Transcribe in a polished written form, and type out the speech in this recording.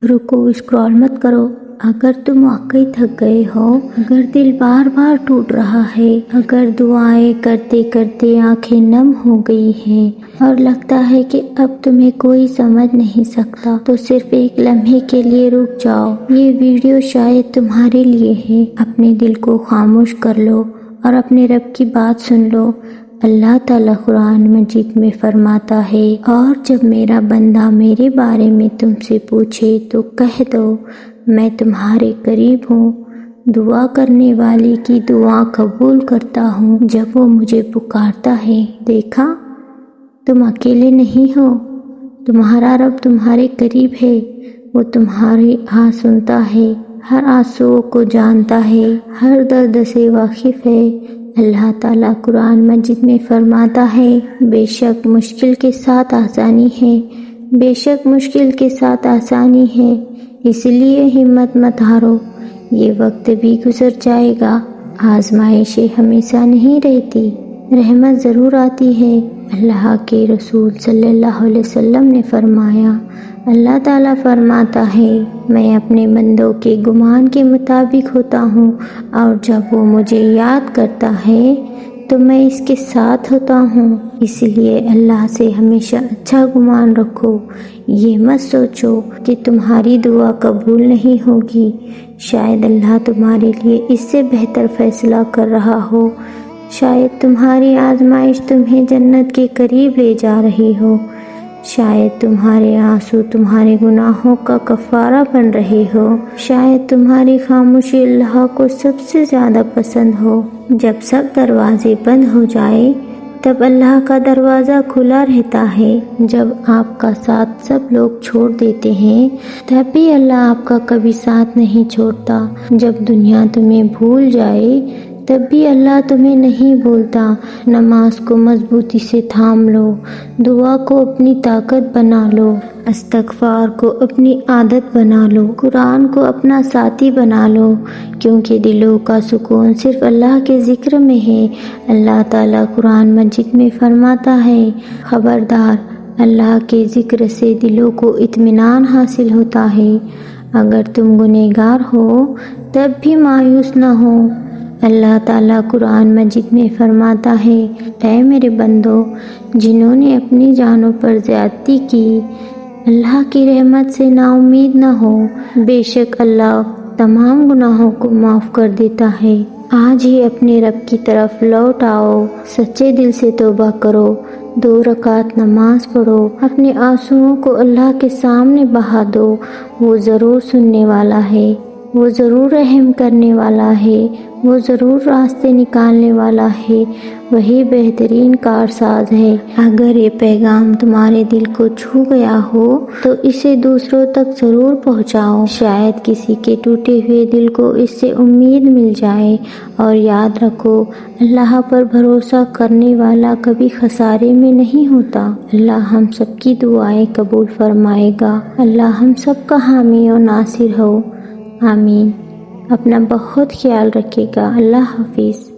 رکو، اسکرول مت کرو۔ اگر تم واقعی تھک گئے ہو، اگر دل بار بار ٹوٹ رہا ہے، اگر دعائیں کرتے کرتے آنکھیں نم ہو گئی ہیں اور لگتا ہے کہ اب تمہیں کوئی سمجھ نہیں سکتا، تو صرف ایک لمحے کے لیے رک جاؤ۔ یہ ویڈیو شاید تمہارے لیے ہے۔ اپنے دل کو خاموش کر لو اور اپنے رب کی بات سن لو۔ اللہ تعالیٰ قرآن مجید میں فرماتا ہے، اور جب میرا بندہ میرے بارے میں تم سے پوچھے تو کہہ دو میں تمہارے قریب ہوں، دعا کرنے والے کی دعا قبول کرتا ہوں جب وہ مجھے پکارتا ہے۔ دیکھا، تم اکیلے نہیں ہو، تمہارا رب تمہارے قریب ہے، وہ تمہاری آہ سنتا ہے، ہر آنسو کو جانتا ہے، ہر درد سے واقف ہے۔ اللہ تعالیٰ قرآن مجید میں فرماتا ہے، بے شک مشکل کے ساتھ آسانی ہے، بے شک مشکل کے ساتھ آسانی ہے، اس لیے ہمت مت ہارو، یہ وقت بھی گزر جائے گا، آزمائشیں ہمیشہ نہیں رہتی، رحمت ضرور آتی ہے۔ اللہ کے رسول صلی اللہ علیہ وسلم نے فرمایا، اللہ تعالیٰ فرماتا ہے، میں اپنے بندوں کے گمان کے مطابق ہوتا ہوں، اور جب وہ مجھے یاد کرتا ہے تو میں اس کے ساتھ ہوتا ہوں۔ اس لیے اللہ سے ہمیشہ اچھا گمان رکھو، یہ مت سوچو کہ تمہاری دعا قبول نہیں ہوگی، شاید اللہ تمہارے لیے اس سے بہتر فیصلہ کر رہا ہو، شاید تمہاری آزمائش تمہیں جنت کے قریب لے جا رہی ہو، شاید تمہارے آنسو تمہارے گناہوں کا کفارہ بن رہے ہو، شاید تمہاری خاموشی اللہ کو سب سے زیادہ پسند ہو۔ جب سب دروازے بند ہو جائے تب اللہ کا دروازہ کھلا رہتا ہے، جب آپ کا ساتھ سب لوگ چھوڑ دیتے ہیں تب بھی اللہ آپ کا کبھی ساتھ نہیں چھوڑتا، جب دنیا تمہیں بھول جائے تب بھی اللہ تمہیں نہیں بھولتا۔ نماز کو مضبوطی سے تھام لو، دعا کو اپنی طاقت بنا لو، استغفار کو اپنی عادت بنا لو، قرآن کو اپنا ساتھی بنا لو، کیونکہ دلوں کا سکون صرف اللہ کے ذکر میں ہے۔ اللہ تعالیٰ قرآن مجید میں فرماتا ہے، خبردار، اللہ کے ذکر سے دلوں کو اطمینان حاصل ہوتا ہے۔ اگر تم گنہگار ہو تب بھی مایوس نہ ہو۔ اللہ تعالیٰ قرآن مجید میں فرماتا ہے، اے میرے بندو، جنہوں نے اپنی جانوں پر زیادتی کی، اللہ کی رحمت سے نا امید نہ ہو، بے شک اللہ تمام گناہوں کو معاف کر دیتا ہے۔ آج ہی اپنے رب کی طرف لوٹ آؤ، سچے دل سے توبہ کرو، 2 رکعت نماز پڑھو، اپنے آنسوؤں کو اللہ کے سامنے بہا دو، وہ ضرور سننے والا ہے، وہ ضرور رحم کرنے والا ہے، وہ ضرور راستے نکالنے والا ہے، وہی بہترین کارساز ہے۔ اگر یہ پیغام تمہارے دل کو چھو گیا ہو تو اسے دوسروں تک ضرور پہنچاؤ، شاید کسی کے ٹوٹے ہوئے دل کو اس سے امید مل جائے۔ اور یاد رکھو، اللہ پر بھروسہ کرنے والا کبھی خسارے میں نہیں ہوتا۔ اللہ ہم سب کی دعائیں قبول فرمائے گا۔ اللہ ہم سب کا حامی و ناصر ہو، آمین۔ اپنا بہت خیال رکھیے گا۔ اللہ حافظ۔